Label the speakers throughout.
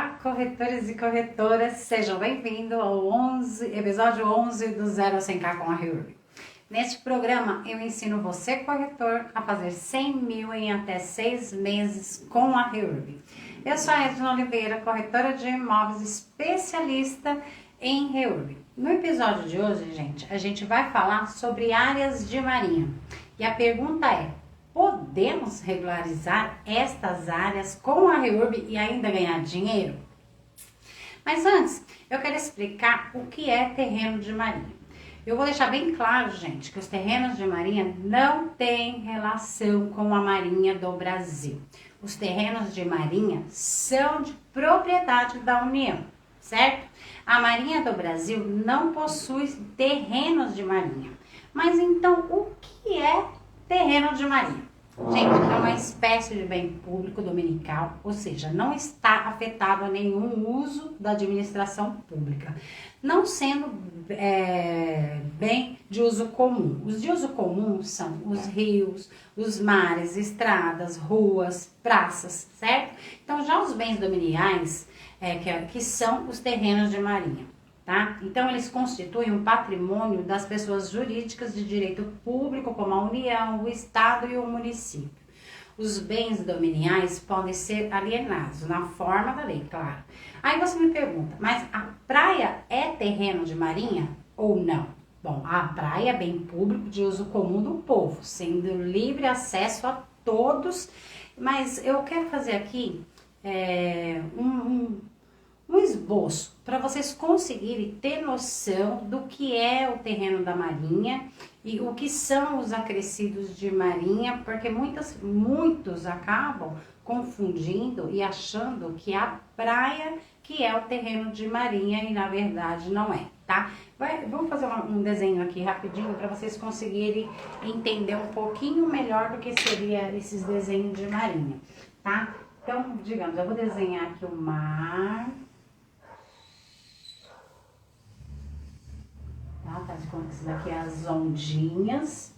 Speaker 1: Corretores e corretoras, sejam bem-vindos ao episódio 11 do 0 a 100k com a Ruby. Neste programa, eu ensino você, corretor, a fazer 100 mil em até 6 meses com a Ruby. Eu sou a Edna Oliveira, corretora de imóveis, especialista em Ruby. No episódio de hoje, gente, a gente vai falar sobre áreas de marinha. E a pergunta é: podemos regularizar estas áreas com a Ruby e ainda ganhar dinheiro? Mas antes, eu quero explicar o que é terreno de marinha. Eu vou deixar bem claro, gente, que os terrenos de marinha não têm relação com a Marinha do Brasil. Os terrenos de marinha são de propriedade da União, certo? A Marinha do Brasil não possui terrenos de marinha. Mas então, o que é terreno de marinha? Gente, é uma espécie de bem público dominical, ou seja, não está afetado a nenhum uso da administração pública, não sendo bem de uso comum. Os de uso comum são os rios, os mares, estradas, ruas, praças, certo? Então, já os bens dominiais, que são os terrenos de marinha. Tá? Então, eles constituem um patrimônio das pessoas jurídicas de direito público, como a União, o Estado e o município. Os bens dominiais podem ser alienados, na forma da lei, claro. Aí você me pergunta, mas a praia é terreno de marinha ou não? Bom, a praia é bem público de uso comum do povo, sendo livre acesso a todos, mas eu quero fazer aqui um esboço para vocês conseguirem ter noção do que é o terreno da marinha e o que são os acrescidos de marinha, porque muitos acabam confundindo e achando que a praia que é o terreno de marinha e na verdade não é, tá? Vamos fazer um desenho aqui rapidinho para vocês conseguirem entender um pouquinho melhor do que seria esses desenhos de marinha, tá? Então, digamos, eu vou desenhar aqui o mar. Tá de conta que isso daqui é as ondinhas.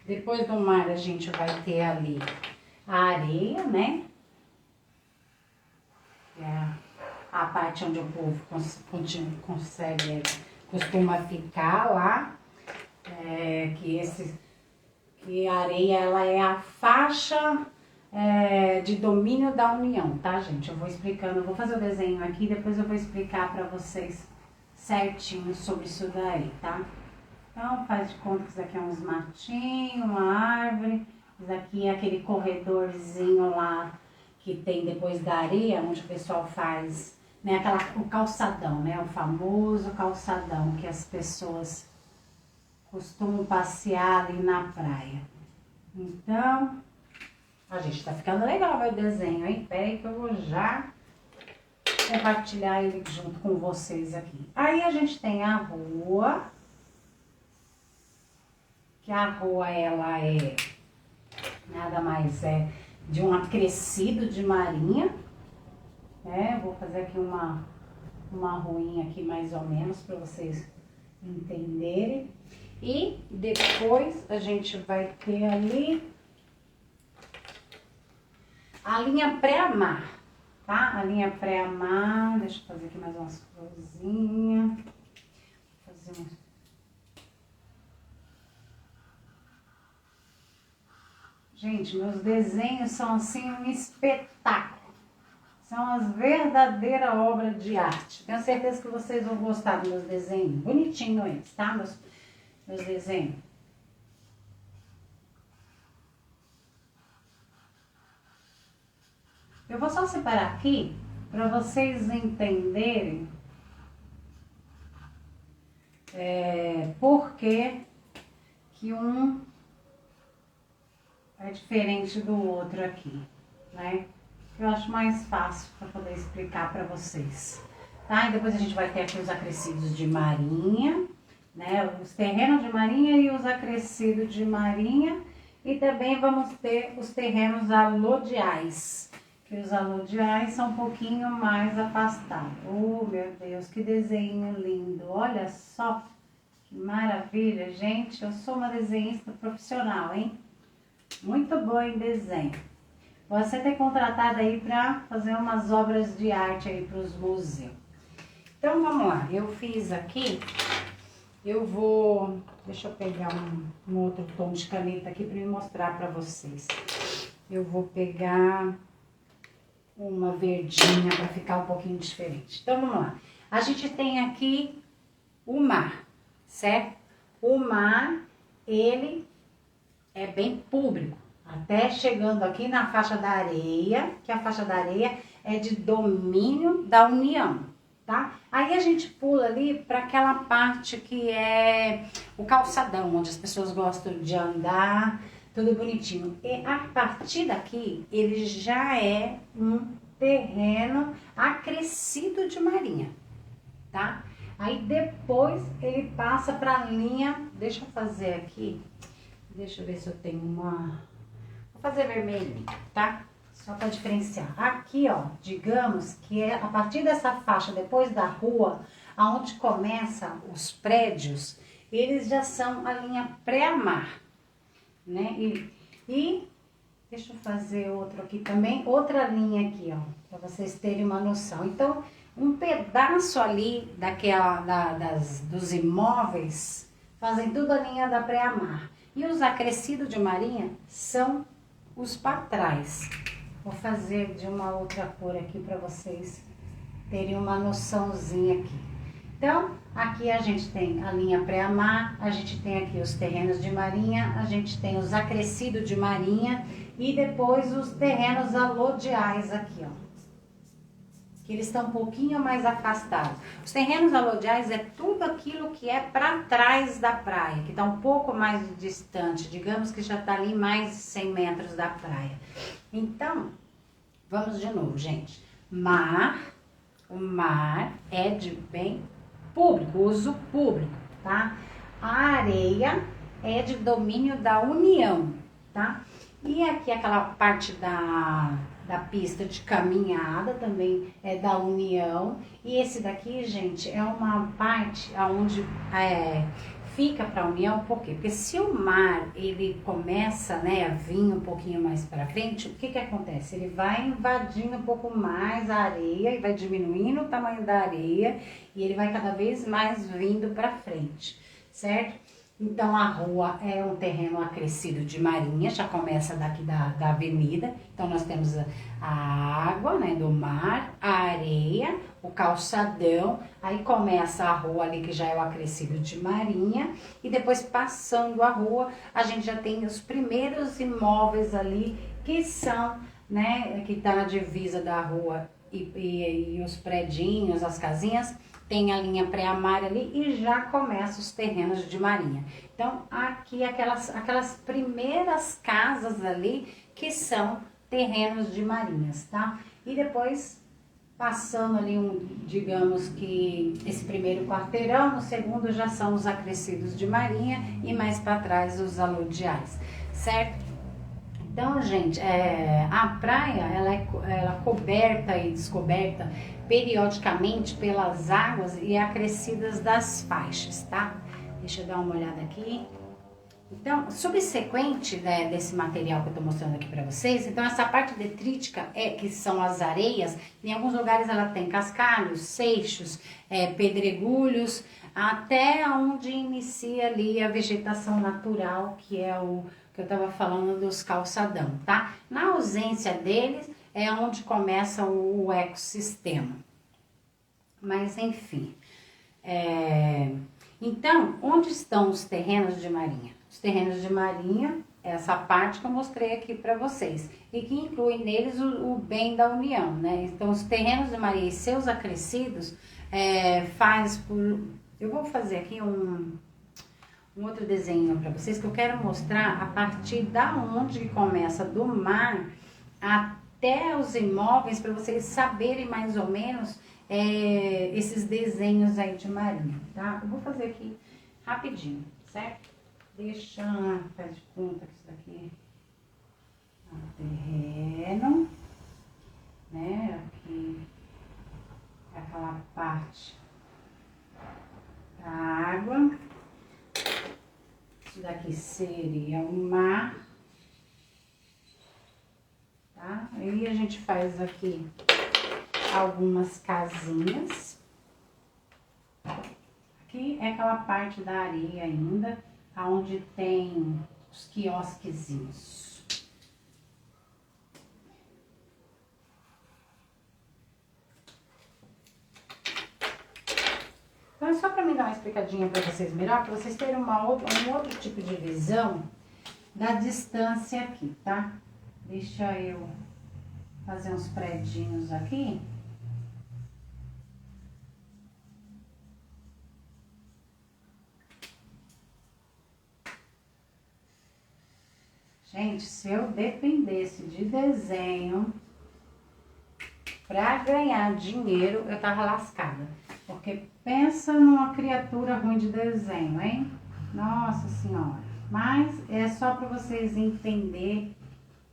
Speaker 1: Depois do mar a gente vai ter ali a areia, né? É a parte onde o povo costuma ficar lá. Que a areia ela é a faixa de domínio da União, tá, gente? Eu vou explicando, eu vou fazer o desenho aqui, depois eu vou explicar para vocês certinho sobre isso daí, tá? Então, faz de conta que isso aqui é uns matinhos, uma árvore. Isso aqui é aquele corredorzinho lá que tem depois da areia, onde o pessoal faz, né, o calçadão, né? O famoso calçadão que as pessoas costumam passear ali na praia. Então, a gente tá ficando legal, vai o desenho, hein? Pera aí que eu vou já compartilhar ele junto com vocês aqui. Aí a gente tem a rua, que a rua ela é nada mais de um acrescido de marinha, né? Vou fazer aqui uma ruinha aqui mais ou menos para vocês entenderem. E depois a gente vai ter ali a linha pré-mar. Tá? A linha pré-mar, deixa eu fazer aqui mais umas florzinhas. Gente, meus desenhos são assim um espetáculo. São as verdadeiras obras de arte. Tenho certeza que vocês vão gostar dos meus desenhos. Bonitinho eles, tá? Meus desenhos. Eu vou só separar aqui para vocês entenderem por que um é diferente do outro aqui, né? Eu acho mais fácil para poder explicar para vocês, tá? E depois a gente vai ter aqui os acrescidos de marinha, né? Os terrenos de marinha e os acrescidos de marinha. E também vamos ter os terrenos alodiais, que os alodiais são um pouquinho mais afastados. Oh, meu Deus, que desenho lindo! Olha só, que maravilha, gente. Eu sou uma desenhista profissional, hein? Muito boa em desenho. Pode ser ter contratado aí para fazer umas obras de arte aí para os museus. Então vamos lá, eu fiz aqui, deixa eu pegar um outro tom de caneta aqui para me mostrar para vocês. Eu vou pegar uma verdinha para ficar um pouquinho diferente. Então vamos lá, a gente tem aqui o mar, certo? O mar, ele é bem público, até chegando aqui na faixa da areia, que a faixa da areia é de domínio da União, tá? Aí a gente pula ali para aquela parte que é o calçadão, onde as pessoas gostam de andar, tudo bonitinho. E a partir daqui, ele já é um terreno acrescido de marinha, tá? Aí depois ele passa para a linha, deixa eu fazer aqui, deixa eu ver se eu tenho uma, vou fazer vermelho, tá? Só para diferenciar. Aqui, ó, digamos que é a partir dessa faixa, depois da rua, aonde começam os prédios, eles já são a linha pré-mar, né? E deixa eu fazer outro aqui também, outra linha aqui, ó, para vocês terem uma noção. Então, um pedaço ali dos imóveis fazem tudo a linha da pré-mar. E os acrescidos de marinha são os para trás. Vou fazer de uma outra cor aqui para vocês terem uma noçãozinha aqui. Então, aqui a gente tem a linha pré-mar, a gente tem aqui os terrenos de marinha, a gente tem os acrescidos de marinha e depois os terrenos alodiais aqui, ó. Que eles estão um pouquinho mais afastados. Os terrenos alodiais é tudo aquilo que é para trás da praia, que está um pouco mais distante, digamos que já está ali mais de 100 metros da praia. Então, vamos de novo, gente. O mar é de bem público, uso público, tá? A areia é de domínio da União, tá? E aqui aquela parte da pista de caminhada também é da União. E esse daqui, gente, é uma parte onde fica para a União. Por quê? Porque se o mar ele começa, né, a vir um pouquinho mais para frente, o que que acontece? Ele vai invadindo um pouco mais a areia e vai diminuindo o tamanho da areia e ele vai cada vez mais vindo para frente, certo? Então a rua é um terreno acrescido de marinha, já começa daqui da avenida. Então nós temos a água, né, do mar, a areia, o calçadão, aí começa a rua ali que já é o acrescido de marinha e depois passando a rua a gente já tem os primeiros imóveis ali que são, né, que tá na divisa da rua e os predinhos, as casinhas. Tem a linha pré-mar ali e já começa os terrenos de marinha. Então, aqui aquelas primeiras casas ali que são terrenos de marinhas, tá? E depois, passando ali digamos que esse primeiro quarteirão, no segundo já são os acrescidos de marinha e mais para trás os alodiais, certo? Então, gente, a praia ela é coberta e descoberta periodicamente pelas águas e acrescidas das faixas, tá? Deixa eu dar uma olhada aqui. Então, subsequente, né, desse material que eu tô mostrando aqui para vocês, então essa parte detrítica que são as areias, em alguns lugares ela tem cascalhos, seixos, pedregulhos, até onde inicia ali a vegetação natural, que é o que eu tava falando dos calçadão, tá? Na ausência deles é onde começa o ecossistema. Mas enfim, então, onde estão os terrenos de marinha? Os terrenos de marinha, essa parte que eu mostrei aqui para vocês, e que inclui neles o bem da União, né? Então, os terrenos de marinha e seus acrescidos eu vou fazer aqui um outro desenho para vocês que eu quero mostrar a partir da onde que começa do mar até os imóveis, para vocês saberem mais ou menos esses desenhos aí de marinha, tá? Eu vou fazer aqui rapidinho, certo? Faz de conta que isso daqui é um terreno, né? Aqui é aquela parte da água. Isso daqui seria o mar, tá? Aí a gente faz aqui algumas casinhas. Aqui é aquela parte da areia ainda, onde tem os quiosquezinhos. Então, é só para me dar uma explicadinha para vocês melhor, para vocês terem um outro tipo de visão da distância aqui, tá? Deixa eu fazer uns predinhos aqui. Gente, se eu dependesse de desenho para ganhar dinheiro, eu tava lascada. Porque pensa numa criatura ruim de desenho, hein? Nossa Senhora. Mas é só para vocês entenderem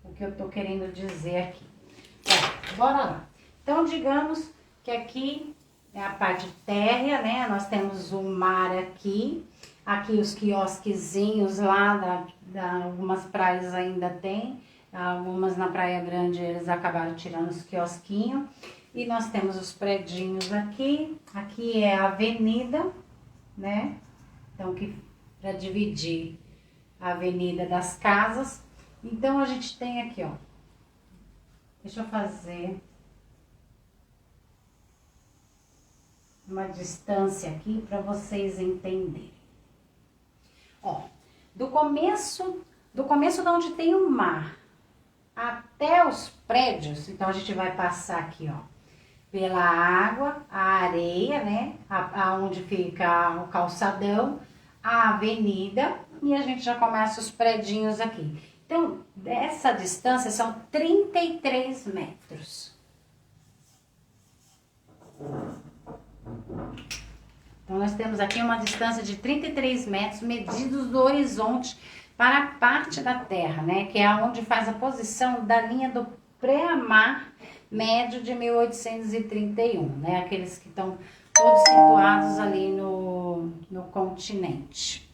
Speaker 1: o que eu tô querendo dizer aqui. Bora lá. Então, digamos que aqui é a parte térrea, né? Nós temos o mar aqui. Aqui os quiosquezinhos lá, algumas praias ainda tem. Algumas na Praia Grande eles acabaram tirando os quiosquinhos. E nós temos os predinhos aqui. Aqui é a avenida, né? Então, para dividir a avenida das casas. Então, a gente tem aqui, ó. Deixa eu fazer uma distância aqui para vocês entenderem. Ó, do começo de onde tem o mar até os prédios, então a gente vai passar aqui, ó, pela água, a areia, né, aonde fica o calçadão, a avenida, e a gente já começa os predinhos aqui. Então, essa distância são 33 metros. Então, nós temos aqui uma distância de 33 metros medidos do horizonte para a parte da terra, né? Que é onde faz a posição da linha do pré-mar médio de 1831, né? Aqueles que estão todos situados ali no continente.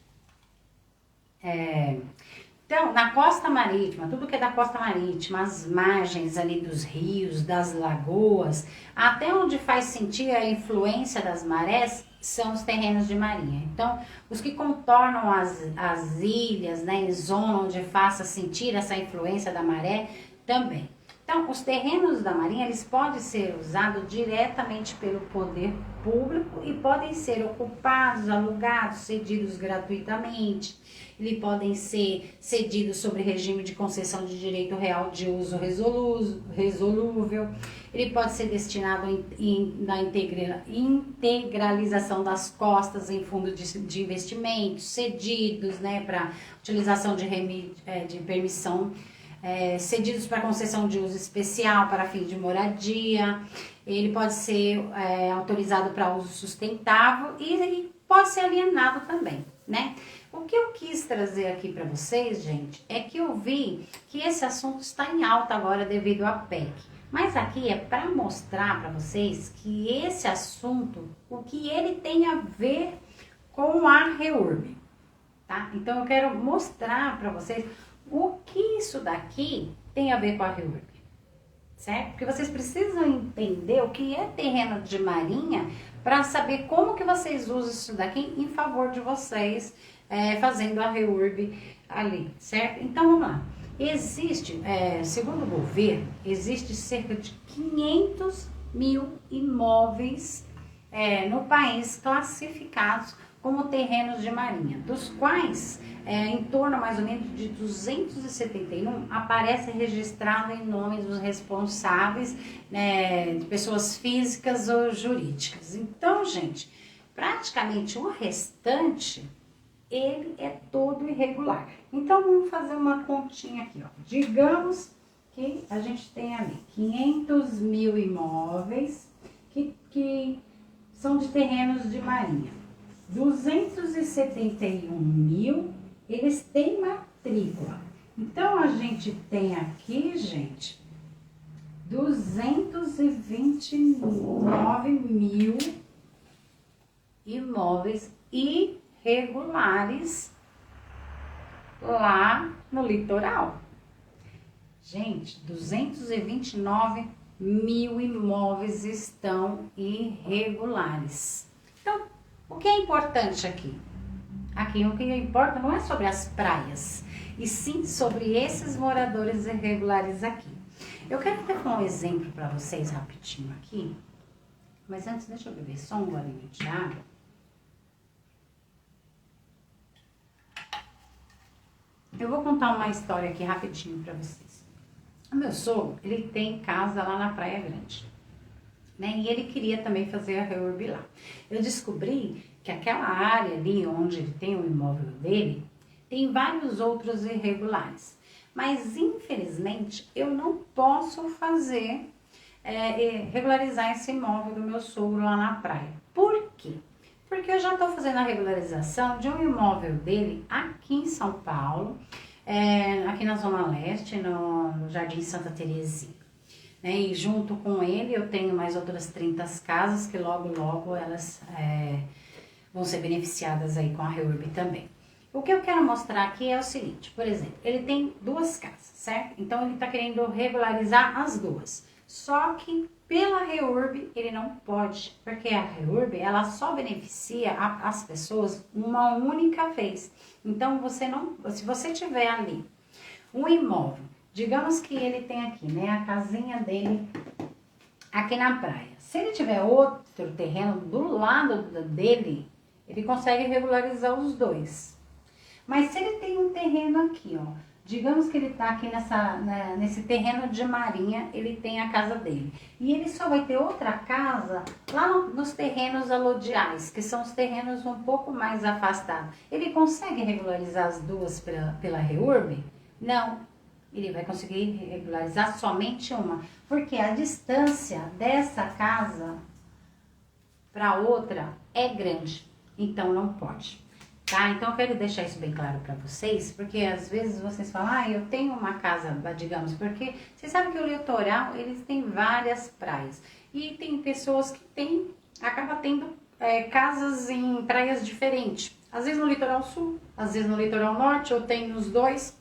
Speaker 1: Então, na costa marítima, tudo que é da costa marítima, as margens ali dos rios, das lagoas, até onde faz sentir a influência das marés, são os terrenos de marinha. Então, os que contornam as ilhas, né, em zona onde faça sentir essa influência da maré, também. Então, os terrenos da marinha, eles podem ser usados diretamente pelo poder público e podem ser ocupados, alugados, cedidos gratuitamente. Eles podem ser cedidos sobre regime de concessão de direito real de uso resolúvel. Ele pode ser destinado na integralização das costas em fundo de investimentos, cedidos, né, para utilização de permissão, cedidos para concessão de uso especial para fim de moradia. Ele pode ser autorizado para uso sustentável e pode ser alienado também, né? O que eu quis trazer aqui para vocês, gente, é que eu vi que esse assunto está em alta agora devido à PEC. Mas aqui é para mostrar para vocês que esse assunto, o que ele tem a ver com a REURB, tá? Então eu quero mostrar para vocês o que isso daqui tem a ver com a REURB, certo? Porque vocês precisam entender o que é terreno de marinha para saber como que vocês usam isso daqui em favor de vocês, fazendo a REURB ali, certo? Então vamos lá. Existe, segundo o governo, existe cerca de 500 mil imóveis no país classificados como terrenos de marinha, dos quais em torno mais ou menos de 271 aparece registrado em nome dos responsáveis, de pessoas físicas ou jurídicas. Então, gente, praticamente o restante ele é todo irregular. Então, vamos fazer uma continha aqui, ó. Digamos que a gente tem ali 500 mil imóveis que são de terrenos de marinha. 271 mil, eles têm matrícula. Então, a gente tem aqui, gente, 229 mil imóveis irregulares lá no litoral. Gente, 229 mil imóveis estão irregulares. Então, o que é importante aqui? Aqui o que importa não é sobre as praias, e sim sobre esses moradores irregulares aqui. Eu quero até dar um exemplo para vocês rapidinho aqui, mas antes deixa eu beber só um golinho de água. Eu vou contar uma história aqui rapidinho para vocês. O meu sogro, ele tem casa lá na Praia Grande, né? E ele queria também fazer a reurb lá. Eu descobri que aquela área ali onde ele tem o imóvel dele, tem vários outros irregulares. Mas, infelizmente, eu não posso fazer, regularizar esse imóvel do meu sogro lá na praia. Por quê? Porque eu já estou fazendo a regularização de um imóvel dele aqui em São Paulo, aqui na Zona Leste, no Jardim Santa Terezinha. Né? E junto com ele eu tenho mais outras 30 casas que logo elas vão ser beneficiadas aí com a reurb também. O que eu quero mostrar aqui é o seguinte, por exemplo, ele tem 2 casas, certo? Então ele está querendo regularizar as 2. Só que pela reurb ele não pode, porque a reurb ela só beneficia as pessoas uma única vez. Então você não, se você tiver ali um imóvel, digamos que ele tem aqui, né, a casinha dele aqui na praia. Se ele tiver outro terreno do lado dele, ele consegue regularizar os 2. Mas se ele tem um terreno aqui, ó, digamos que ele tá aqui nesse terreno de marinha, ele tem a casa dele. E ele só vai ter outra casa lá nos terrenos alodiais, que são os terrenos um pouco mais afastados. Ele consegue regularizar as 2 pela reurb? Não. Ele vai conseguir regularizar somente uma. Porque a distância dessa casa para outra é grande. Então não pode. Tá? Então eu quero deixar isso bem claro para vocês, porque às vezes vocês falam, eu tenho uma casa, digamos, porque vocês sabem que o litoral, eles têm várias praias, e tem pessoas que acaba tendo casas em praias diferentes, às vezes no litoral sul, às vezes no litoral norte, eu tenho nos 2,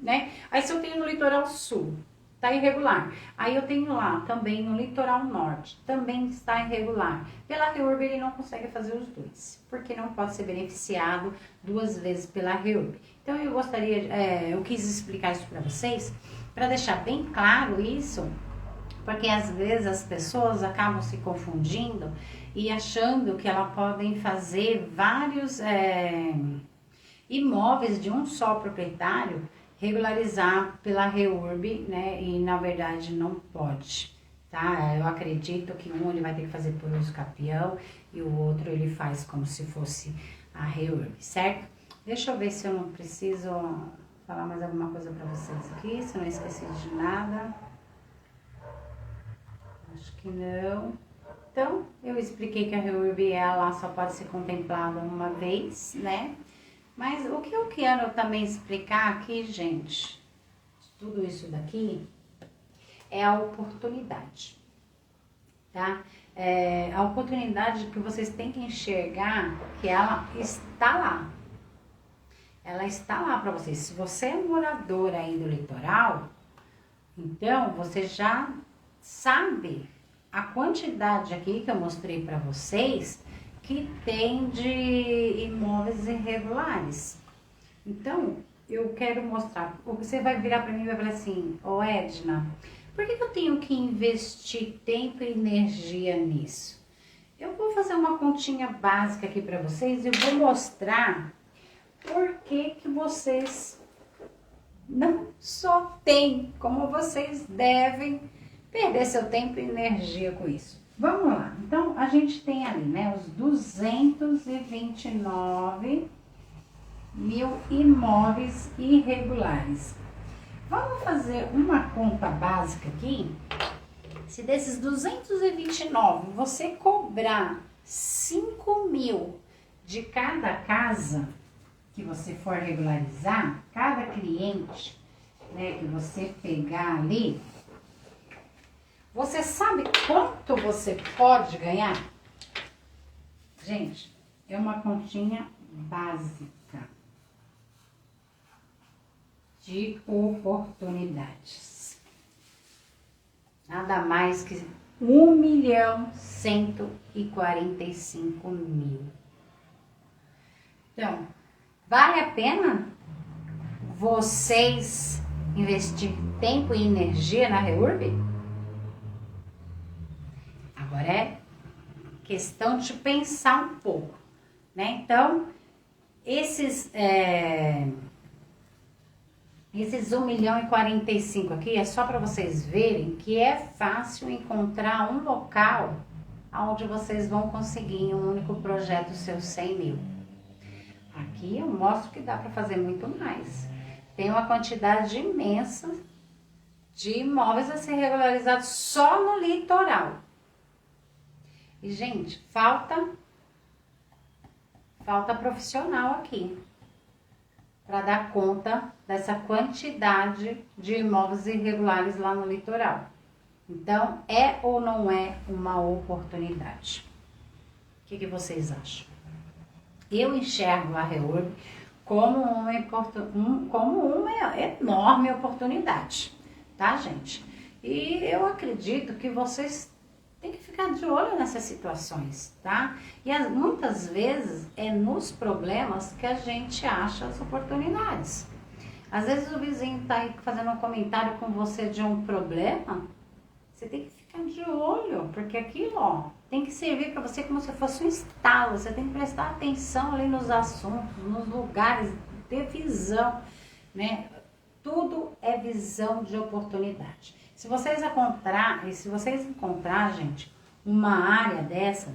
Speaker 1: né? Aí se eu tenho no litoral sul, tá irregular. Aí eu tenho lá também no litoral norte, também está irregular. Pela reurb ele não consegue fazer os 2, porque não pode ser beneficiado 2 vezes pela reurb. Então eu gostaria, eu quis explicar isso para vocês, para deixar bem claro isso, porque às vezes as pessoas acabam se confundindo e achando que elas podem fazer vários imóveis de um só proprietário, regularizar pela reurb, né? E na verdade não pode, tá? Eu acredito que um ele vai ter que fazer por uso capião e o outro ele faz como se fosse a reurb, certo? Deixa eu ver se eu não preciso falar mais alguma coisa para vocês aqui, se eu não esqueci de nada. Acho que não. Então, eu expliquei que a reurb ela só pode ser contemplada uma vez, né? Mas o que eu quero também explicar aqui, gente, tudo isso daqui, é a oportunidade, tá? A oportunidade que vocês têm que enxergar que ela está lá. Ela está lá para vocês. Se você é morador aí do litoral, então você já sabe a quantidade aqui que eu mostrei para vocês que tem de imóveis irregulares. Então, eu quero mostrar. Você vai virar para mim e vai falar assim, Edna, por que eu tenho que investir tempo e energia nisso? Eu vou fazer uma continha básica aqui para vocês e vou mostrar por que vocês não só têm, como vocês devem perder seu tempo e energia com isso. Vamos lá, então a gente tem ali, né, os 229 mil imóveis irregulares. Vamos fazer uma conta básica aqui. Se desses 229 você cobrar 5 mil de cada casa que você for regularizar, cada cliente, né, que você pegar ali, você sabe quanto você pode ganhar? Gente, é uma continha básica de oportunidades. Nada mais que 1.145.000. Então, vale a pena vocês investir tempo e energia na REURB? Agora é questão de pensar um pouco, né? Então, esses 1.045.000 aqui é só para vocês verem que é fácil encontrar um local onde vocês vão conseguir em um único projeto seus 100.000. Aqui eu mostro que dá para fazer muito mais. Tem uma quantidade imensa de imóveis a ser regularizados só no litoral. E, gente, falta profissional aqui para dar conta dessa quantidade de imóveis irregulares lá no litoral. Então, é ou não é uma oportunidade? O que vocês acham? Eu enxergo a REURB como uma enorme oportunidade, tá, gente? E eu acredito que vocês têm que ficar de olho nessas situações, tá? E muitas vezes é nos problemas que a gente acha as oportunidades. Às vezes o vizinho tá aí fazendo um comentário com você de um problema, você tem que ficar de olho, porque aquilo, ó, tem que servir para você como se fosse um estalo. Você tem que prestar atenção ali nos assuntos, nos lugares, ter visão, né? Tudo é visão de oportunidade. Se vocês encontrar, gente, uma área dessa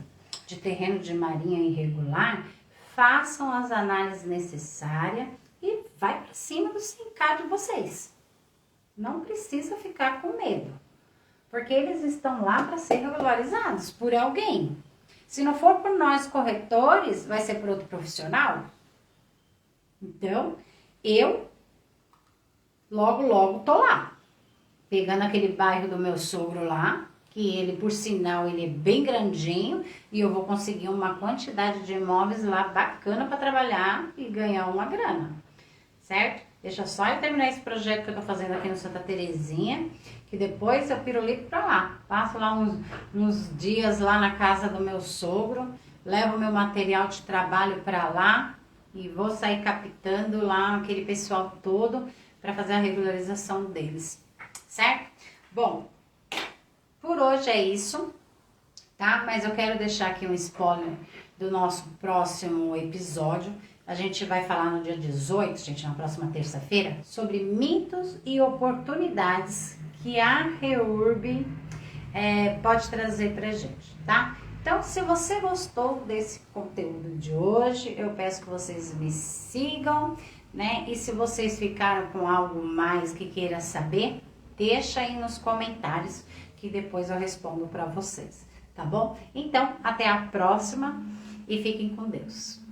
Speaker 1: de terreno de marinha irregular, façam as análises necessárias e vai para cima do SINCAR de vocês. Não precisa ficar com medo, porque eles estão lá para ser regularizados por alguém. Se não for por nós corretores, vai ser por outro profissional? Então, eu logo tô lá, pegando aquele bairro do meu sogro lá, que ele, por sinal, ele é bem grandinho, e eu vou conseguir uma quantidade de imóveis lá bacana para trabalhar e ganhar uma grana, certo? Deixa só eu terminar esse projeto que eu tô fazendo aqui no Santa Terezinha, que depois eu pirulito pra lá. Passo lá uns dias lá na casa do meu sogro, levo meu material de trabalho pra lá e vou sair captando lá aquele pessoal todo para fazer a regularização deles, certo? Bom, por hoje é isso, tá? Mas eu quero deixar aqui um spoiler do nosso próximo episódio. A gente vai falar no dia 18, gente, na próxima terça-feira, sobre mitos e oportunidades que a REURB pode trazer pra gente, tá? Então, se você gostou desse conteúdo de hoje, eu peço que vocês me sigam, né? E se vocês ficaram com algo mais que queira saber, deixa aí nos comentários que depois eu respondo para vocês, tá bom? Então, até a próxima e fiquem com Deus.